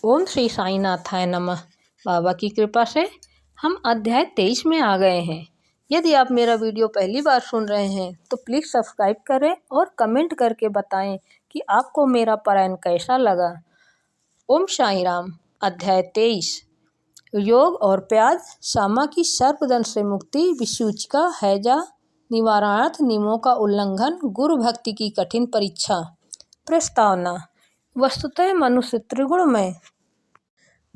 ओम श्री साईनाथाय नमः। बाबा की कृपा से हम अध्याय 23 में आ गए हैं। यदि आप मेरा वीडियो पहली बार सुन रहे हैं तो प्लीज़ सब्सक्राइब करें और कमेंट करके बताएं कि आपको मेरा पारायण कैसा लगा। ओम साई राम। अध्याय 23 योग और प्याज, सामा की सर्पदंश से मुक्ति, विसूचिका हैजा, निवारणार्थ नियमों का उल्लंघन, गुरु भक्ति की कठिन परीक्षा। प्रस्तावना। वस्तुतः मनुष्य त्रिगुणमय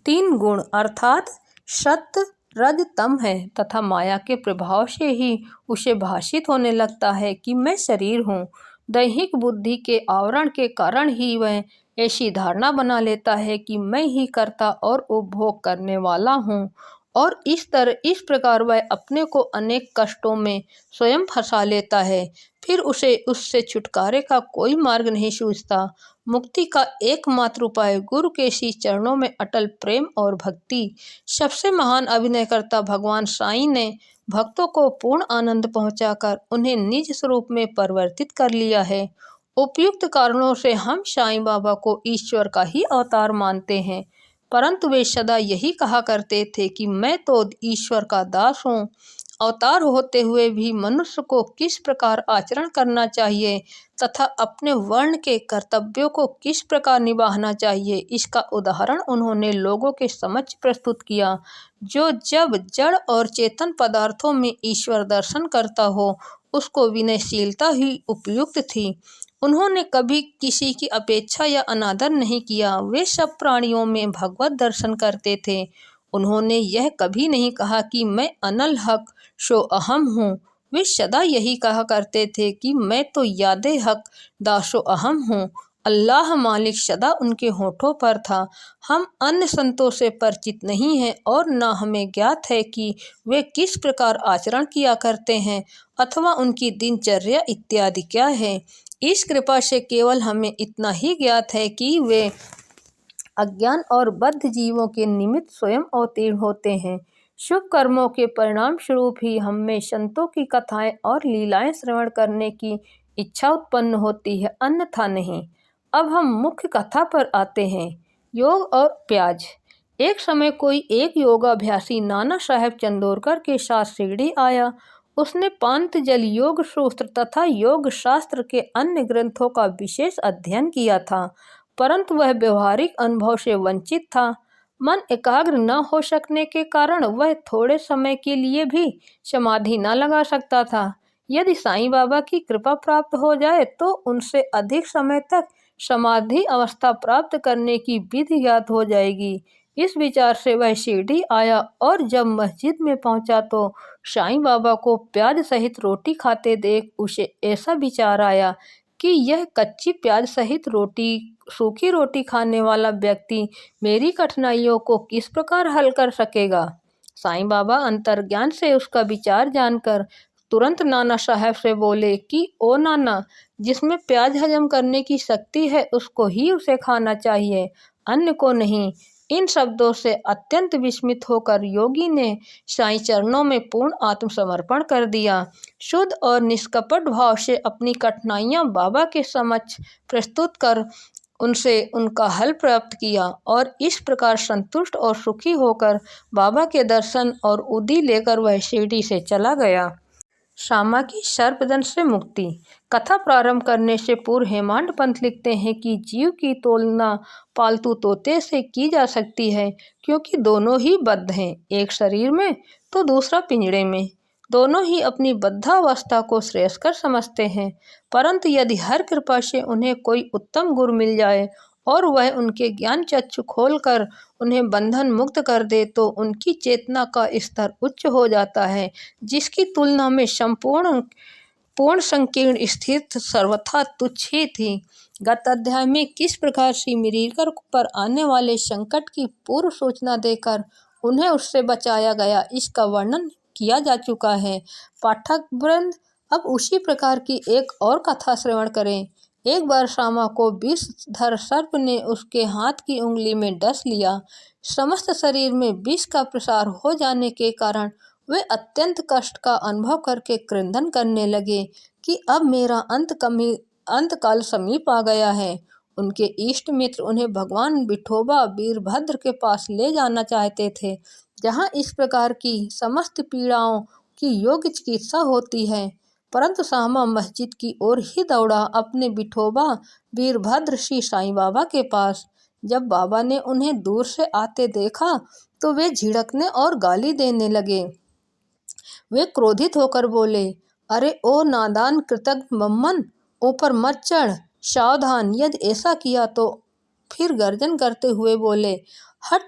3 गुण अर्थात सत्य, रज, तम है तथा माया के प्रभाव से ही उसे भाषित होने लगता है कि मैं शरीर हूँ। दैहिक बुद्धि के आवरण के कारण ही वह ऐसी धारणा बना लेता है कि मैं ही कर्ता और उपभोग करने वाला हूँ और इस प्रकार वह अपने को अनेक कष्टों में स्वयं फंसा लेता है। फिर उसे उससे छुटकारे का कोई मार्ग नहीं सूझता। मुक्ति का एकमात्र उपाय गुरु के श्री चरणों में अटल प्रेम और भक्ति। सबसे महान अभिनयकर्ता भगवान साईं ने भक्तों को पूर्ण आनंद पहुंचाकर उन्हें निज स्वरूप में परिवर्तित कर लिया है। उपयुक्त कारणों से हम साईं बाबा को ईश्वर का ही अवतार मानते हैं, परंतु वे सदा यही कहा करते थे कि मैं तो ईश्वर का दास हूँ। अवतार होते हुए भी मनुष्य को किस प्रकार आचरण करना चाहिए तथा अपने वर्ण के कर्तव्यों को किस प्रकार निभाना चाहिए, इसका उदाहरण उन्होंने लोगों के समक्ष प्रस्तुत किया। जो जब जड़ और चेतन पदार्थों में ईश्वर दर्शन करता हो उसको विनयशीलता ही उपयुक्त थी। उन्होंने कभी किसी की अपेक्षा या अनादर नहीं किया। वे सब प्राणियों में भगवत दर्शन करते थे। उन्होंने यह कभी नहीं कहा कि मैं अनल हक सो अहम हूँ। वे सदा यही कहा करते थे कि मैं तो यादे हक दासो अहम हूँ। अल्लाह मालिक सदा उनके होठों पर था। हम अन्य संतों से परिचित नहीं हैं और न हमें ज्ञात है कि वे किस प्रकार आचरण किया करते हैं अथवा उनकी दिनचर्या इत्यादि क्या है। इस कृपा से केवल हमें इतना ही ज्ञात है कि वे अज्ञान और बद्ध जीवों के निमित्त स्वयं अवतीर्ण होते हैं। शुभ कर्मों के परिणाम स्वरूप ही हमें संतों की कथाएं और लीलाएं श्रवण करने की इच्छा उत्पन्न होती है, अन्यथा नहीं। अब हम मुख्य कथा पर आते हैं। योग और प्याज। एक समय कोई एक योगाभ्यासी नाना साहेब चंदोरकर के साथ शिरडी आया। उसने पांतजलि योग सूत्र तथा योग शास्त्र के अन्य ग्रंथों का विशेष अध्ययन किया था, परंतु वह व्यवहारिक अनुभव से वंचित था। मन एकाग्र न हो सकने के कारण वह थोड़े समय के लिए भी समाधि न लगा सकता था। यदि साईं बाबा की कृपा प्राप्त हो जाए तो उनसे अधिक समय तक समाधि अवस्था प्राप्त करने की विधि ज्ञात हो जाएगी। इस विचार से वह शिरडी आया और जब मस्जिद में पहुंचा तो साईं बाबा को प्याज सहित रोटी खाते देख उसे ऐसा विचार आया कि यह कच्ची प्याज सहित सूखी रोटी खाने वाला व्यक्ति मेरी कठिनाइयों को किस प्रकार हल कर सकेगा। साईं बाबा अंतर्ज्ञान से उसका विचार जानकर तुरंत नाना साहब से बोले कि ओ नाना, जिसमें प्याज हजम करने की शक्ति है उसको ही उसे खाना चाहिए, अन्य को नहीं। इन शब्दों से अत्यंत विस्मित होकर योगी ने साईं चरणों में पूर्ण आत्मसमर्पण कर दिया। शुद्ध और निष्कपट भाव से अपनी कठिनाइयां बाबा के समक्ष प्रस्तुत कर उनसे उनका हल प्राप्त किया और इस प्रकार संतुष्ट और सुखी होकर बाबा के दर्शन और उदी लेकर वह शिरडी से चला गया। सामा की सर्पदंश से मुक्ति। कथा प्रारंभ करने से पूर्व हेमांड पंत लिखते हैं कि जीव की तुलना पालतू तोते से की जा सकती है, क्योंकि दोनों ही बद्ध हैं, एक शरीर में तो दूसरा पिंजड़े में। दोनों ही अपनी बद्धावस्था को श्रेयस्कर समझते हैं, परंतु यदि हर कृपा से उन्हें कोई उत्तम गुरु मिल जाए और वह उनके ज्ञान चक्षु खोलकर उन्हें बंधन मुक्त कर दे तो उनकी चेतना का स्तर उच्च हो जाता है, जिसकी तुलना में पूर्ण संकीर्ण स्थिति सर्वथा तुच्छ ही थी। गत अध्याय में किस प्रकार श्री मिरीकर पर आने वाले संकट की पूर्व सूचना देकर उन्हें उससे बचाया गया, इसका वर्णन किया जा चुका है। पाठक वृंद अब उसी प्रकार की एक और कथा श्रवण करें। एक बार सामा को विषधर सर्प ने उसके हाथ की उंगली में डस लिया। समस्त शरीर में विष का प्रसार हो जाने के कारण वे अत्यंत कष्ट का अनुभव करके क्रंदन करने लगे कि अब मेरा अंतकाल समीप आ गया है। उनके इष्ट मित्र उन्हें भगवान विठोबा वीरभद्र के पास ले जाना चाहते थे, जहाँ इस प्रकार की समस्त पीड़ाओं की योग्य चिकित्सा होती है। परंतु सामा मस्जिद की ओर ही दौड़ा, अपने विठोबा वीरभद्र श्री साईं बाबा के पास। जब बाबा ने उन्हें दूर से आते देखा तो वे झिड़कने और गाली देने लगे। वे क्रोधित होकर बोले, अरे ओ नादान कृतज्ञ बम्मन, ऊपर मत चढ़, सावधान, यदि ऐसा किया तो। फिर गर्जन करते हुए बोले, हट,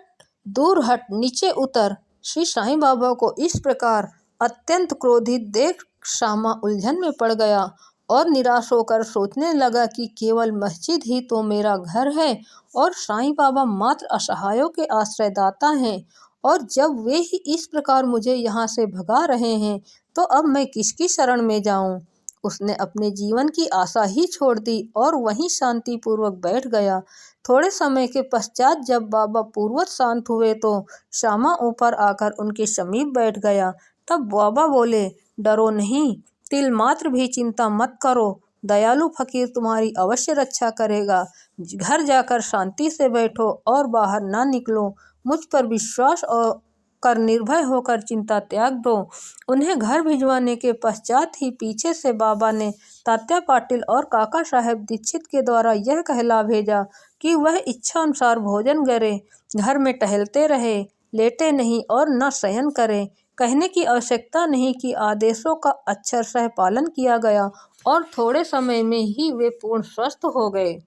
दूर हट, नीचे उतर। श्री साईं बाबा को इस प्रकार अत्यंत क्रोधित देख सामा उलझन में पड़ गया और निराश होकर सोचने लगा कि केवल मस्जिद ही तो मेरा घर है और साईं बाबा मात्र असहायों के आश्रयदाता हैं, और जब वे ही इस प्रकार मुझे यहाँ से भगा रहे हैं तो अब मैं किसकी शरण में जाऊँ। उसने अपने जीवन की आशा ही छोड़ दी और वहीं शांतिपूर्वक बैठ गया। थोड़े समय के पश्चात जब बाबा पूर्ववत शांत हुए तो श्यामा ऊपर आकर उनके समीप बैठ गया। तब बाबा बोले, डरो नहीं, तिल मात्र भी चिंता मत करो, दयालु फकीर तुम्हारी अवश्य रक्षा करेगा। घर जाकर शांति से बैठो और बाहर ना निकलो। मुझ पर विश्वास और कर निर्भय होकर चिंता त्याग दो। उन्हें घर भिजवाने के पश्चात ही पीछे से बाबा ने तात्या पाटिल और काका साहेब दीक्षित के द्वारा यह कहला भेजा कि वह इच्छा अनुसार भोजन करे, घर में टहलते रहे, लेटे नहीं और न शयन करे। कहने की आवश्यकता नहीं कि आदेशों का अक्षरशः पालन किया गया और थोड़े समय में ही वे पूर्ण स्वस्थ हो गए।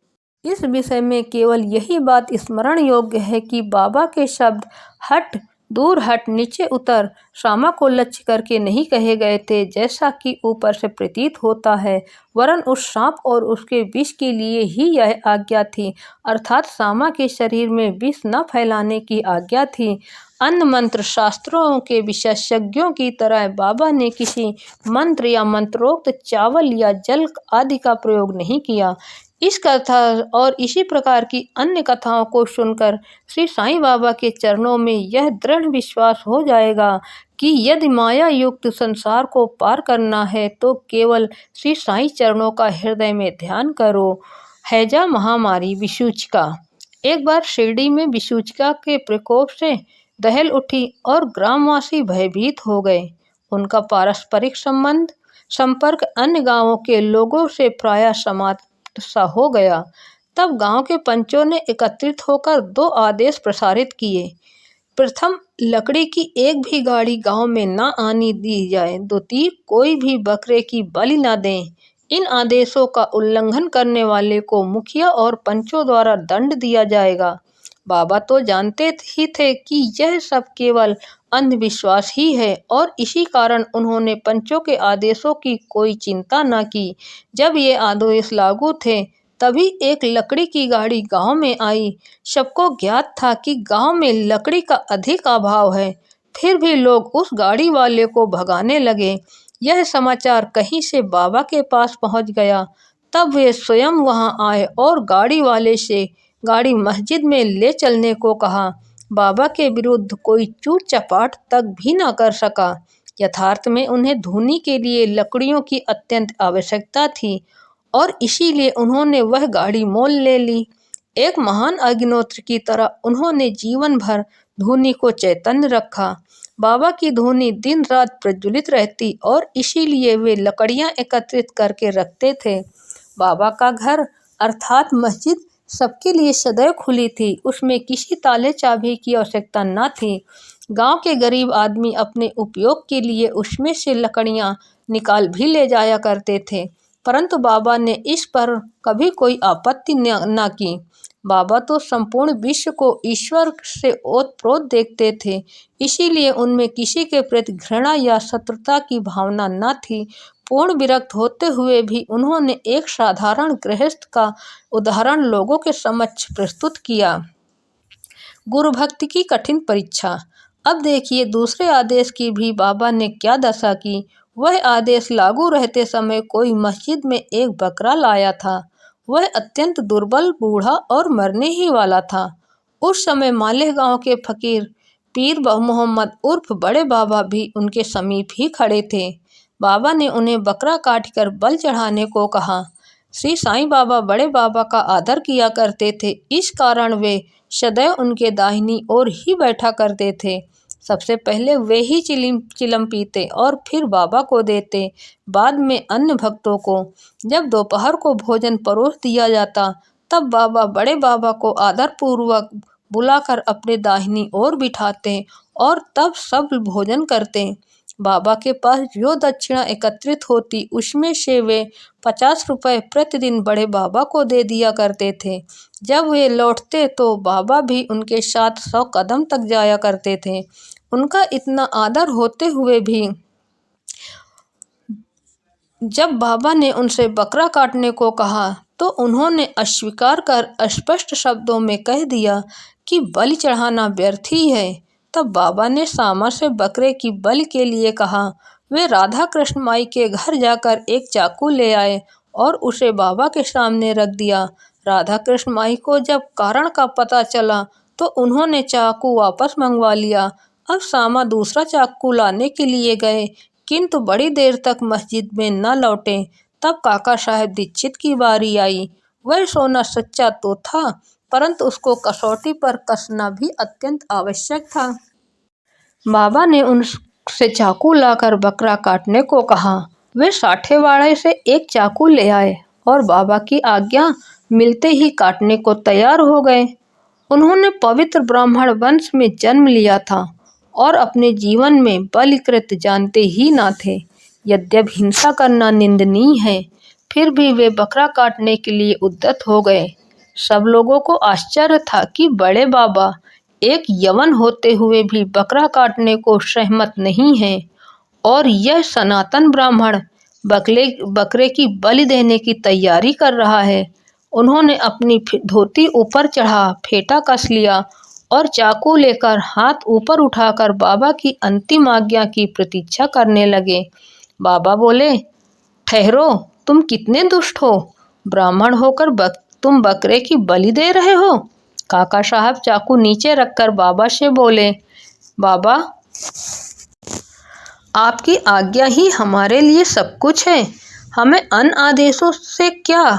इस विषय में केवल यही बात स्मरण योग्य है कि बाबा के शब्द हट, दूर हट, नीचे उतर श्यामा को लक्ष्य करके नहीं कहे गए थे, जैसा कि ऊपर से प्रतीत होता है, वरन उस सांप और उसके विष के लिए ही यह आज्ञा थी, अर्थात श्यामा के शरीर में विष न फैलाने की आज्ञा थी। अन्य मंत्र शास्त्रों के विशेषज्ञों की तरह बाबा ने किसी मंत्र या मंत्रोक्त चावल या जल आदि का प्रयोग नहीं किया। इस कथा और इसी प्रकार की अन्य कथाओं को सुनकर श्री साईं बाबा के चरणों में यह दृढ़ विश्वास हो जाएगा कि यदि माया युक्त संसार को पार करना है तो केवल श्री साईं चरणों का हृदय में ध्यान करो। हैजा महामारी विसूचिका। एक बार शिरडी में विसूचिका के प्रकोप से दहल उठी और ग्रामवासी भयभीत हो गए। उनका पारस्परिक संपर्क अन्य गांवों के लोगों से प्रायः समाप्त सा हो गया। तब गांव के पंचों ने एकत्रित होकर 2 आदेश प्रसारित किए। प्रथम, लकड़ी की एक भी गाड़ी गांव में न आनी दी जाए। द्वितीय, कोई भी बकरे की बलि न दें। इन आदेशों का उल्लंघन करने वाले को मुखिया और पंचों द्वारा दंड दिया जाएगा। बाबा तो जानते ही थे कि यह सब केवल अंधविश्वास ही है और इसी कारण उन्होंने पंचों के आदेशों की कोई चिंता न की। जब ये आदेश लागू थे तभी एक लकड़ी की गाड़ी गांव में आई। सबको ज्ञात था कि गांव में लकड़ी का अधिक अभाव है, फिर भी लोग उस गाड़ी वाले को भगाने लगे। यह समाचार कहीं से बाबा के पास पहुंच गया। तब वे स्वयं वहां आए और गाड़ी वाले से गाड़ी मस्जिद में ले चलने को कहा। बाबा के विरुद्ध कोई चूट चपाट तक भी न कर सका। यथार्थ में उन्हें धूनी के लिए लकड़ियों की अत्यंत आवश्यकता थी और इसीलिए उन्होंने वह गाड़ी मोल ले ली। एक महान अग्निहोत्री की तरह उन्होंने जीवन भर धूनी को चैतन्य रखा। बाबा की धूनी दिन रात प्रज्वलित रहती और इसीलिए वे लकड़ियां एकत्रित करके रखते थे। बाबा का घर अर्थात मस्जिद सबके लिए सदैव खुली थी, उसमें किसी ताले चाबी की आवश्यकता न थी। गांव के गरीब आदमी अपने उपयोग के लिए उसमें से लकड़ियां निकाल भी ले जाया करते थे, परंतु बाबा ने इस पर कभी कोई आपत्ति न की। बाबा तो संपूर्ण विश्व को ईश्वर से ओतप्रोत देखते थे, इसीलिए उनमें किसी के प्रति घृणा या शत्रुता की भावना न थी। पूर्ण विरक्त होते हुए भी उन्होंने एक साधारण गृहस्थ का उदाहरण लोगों के समक्ष प्रस्तुत किया। गुरु भक्ति की कठिन परीक्षा। अब देखिए दूसरे आदेश की भी बाबा ने क्या दशा की। वह आदेश लागू रहते समय कोई मस्जिद में एक बकरा लाया था। वह अत्यंत दुर्बल, बूढ़ा और मरने ही वाला था। उस समय मालेह गांव के फकीर पीर मोहम्मद उर्फ बड़े बाबा भी उनके समीप ही खड़े थे। बाबा ने उन्हें बकरा काटकर बल चढ़ाने को कहा। श्री साईं बाबा बड़े बाबा का आदर किया करते थे, इस कारण वे सदैव उनके दाहिनी ओर ही बैठा करते थे। सबसे पहले वे ही चिलम पीते और फिर बाबा को देते, बाद में अन्य भक्तों को। जब दोपहर को भोजन परोस दिया जाता तब बाबा बड़े बाबा को आदरपूर्वक बुलाकर अपने दाहिनी ओर बिठाते और तब सब भोजन करते। बाबा के पास जो दक्षिणा एकत्रित होती उसमें से वे 50 रुपये प्रतिदिन बड़े बाबा को दे दिया करते थे। जब वे लौटते तो बाबा भी उनके साथ 100 कदम तक जाया करते थे। उनका इतना आदर होते हुए भी जब बाबा ने उनसे बकरा काटने को कहा तो उन्होंने अस्वीकार कर स्पष्ट शब्दों में कह दिया कि बलि चढ़ाना व्यर्थ ही है। तब बाबा ने सामा से बकरे की बलि के लिए कहा। वे राधा कृष्ण माई के घर जाकर एक चाकू ले आए और उसे बाबा के सामने रख दिया। राधा कृष्ण माई को जब कारण का पता चला तो उन्होंने चाकू वापस मंगवा लिया। अब सामा दूसरा चाकू लाने के लिए गए, किंतु बड़ी देर तक मस्जिद में न लौटे। तब काका साहेब दीक्षित की बारी आई। वह सोना सच्चा तो था, परंतु उसको कसौटी पर कसना भी अत्यंत आवश्यक था। बाबा ने उनसे चाकू लाकर बकरा काटने को कहा। वे साठेवाड़े से एक चाकू ले आए और बाबा की आज्ञा मिलते ही काटने को तैयार हो गए। उन्होंने पवित्र ब्राह्मण वंश में जन्म लिया था और अपने जीवन में बलिकृत जानते ही न थे। यद्यपि हिंसा करना निंदनीय है, फिर भी वे बकरा काटने के लिए उद्यत हो गए। सब लोगों को आश्चर्य था कि बड़े बाबा एक यवन होते हुए भी बकरा काटने को सहमत नहीं हैं और यह सनातन ब्राह्मण बकरे की बलि देने की तैयारी कर रहा है। उन्होंने अपनी धोती ऊपर चढ़ा, फेंटा कस लिया और चाकू लेकर हाथ ऊपर उठाकर बाबा की अंतिम आज्ञा की प्रतीक्षा करने लगे। बाबा बोले, ठहरो, तुम कितने दुष्ट हो। ब्राह्मण होकर तुम बकरे की बलि दे रहे हो। काका साहब चाकू नीचे रखकर बाबा से बोले, बाबा आपकी आज्ञा ही हमारे लिए सब कुछ है, हमें अन्य आदेशों से क्या।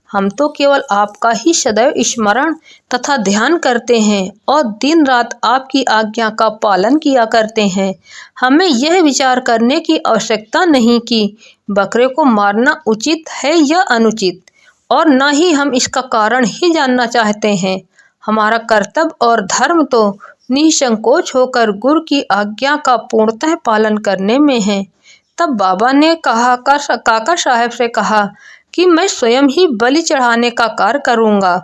हम तो केवल आपका ही सदैव स्मरण तथा ध्यान करते हैं और दिन रात आपकी आज्ञा का पालन किया करते हैं। हमें यह विचार करने की आवश्यकता नहीं कि बकरे को मारना उचित है या अनुचित, और न ही हम इसका कारण ही जानना चाहते हैं। हमारा कर्तव्य और धर्म तो निसंकोच होकर गुरु की आज्ञा का पूर्णतः पालन करने में है। तब बाबा ने काका साहब से कहा कि मैं स्वयं ही बलि चढ़ाने का कार्य करूँगा।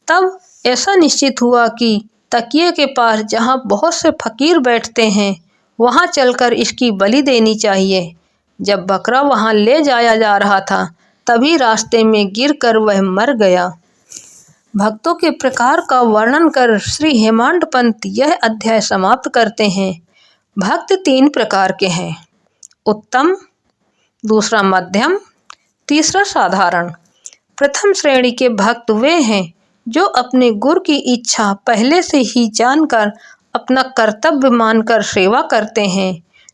तब ऐसा निश्चित हुआ कि तकिए के पास जहाँ बहुत से फकीर बैठते हैं वहाँ चलकर इसकी बलि देनी चाहिए। जब बकरा वहाँ ले जाया जा रहा था तभी रास्ते में गिरकर वह मर गया। भक्तों के प्रकार का वर्णन कर श्री हेमांड पंत यह अध्याय समाप्त करते हैं। भक्त 3 प्रकार के हैं, उत्तम, दूसरा मध्यम, तीसरा साधारण। प्रथम श्रेणी के भक्त वे हैं जो अपने गुरु की इच्छा पहले से ही जानकर अपना कर्तव्य मानकर सेवा करते हैं।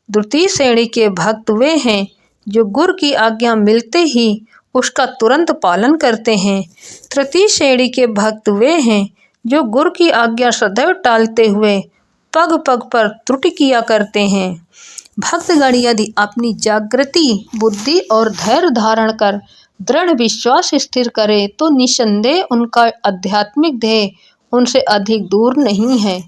द्वितीय श्रेणी के भक्त वे हैं जो गुरु की आज्ञा मिलते ही उसका तुरंत पालन करते हैं। तृतीय श्रेणी के भक्त वे हैं जो गुरु की आज्ञा सदैव टालते हुए पग पग पर त्रुटि किया करते हैं। भक्तगण यदि अपनी जागृति बुद्धि और धैर्य धारण कर दृढ़ विश्वास स्थिर करे तो निसंदेह उनका आध्यात्मिक ध्येय उनसे अधिक दूर नहीं है।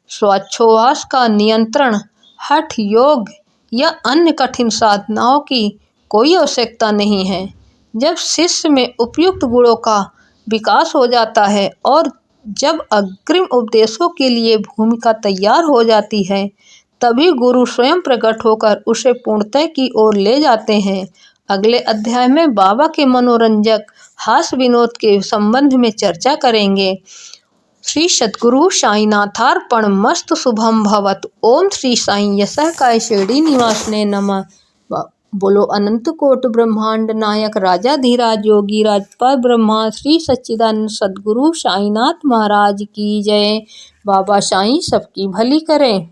श्वासोच्छ्वास का नियंत्रण, हठ योग या अन्य कठिन साधनाओं की कोई आवश्यकता नहीं है। जब शिष्य में उपयुक्त गुणों का विकास हो जाता है और जब अग्रिम उपदेशों के लिए भूमिका तैयार हो जाती है तभी गुरु स्वयं प्रकट होकर उसे पूर्णता की ओर ले जाते हैं। अगले अध्याय में बाबा के मनोरंजक हास्य विनोद के संबंध में चर्चा करेंगे। श्री सद्गुरु साईनाथार्पणमस्तु। शुभम भवतु। ओम श्री साईं यशः काय शिरडी निवासने नमः। बोलो अनंत कोटि ब्रह्मांड नायक राजाधिराज योगी राजपाल ब्रह्मा श्री सच्चिदानंद सद्गुरु साईनाथ महाराज की जय। बाबा साईं सबकी भली करें।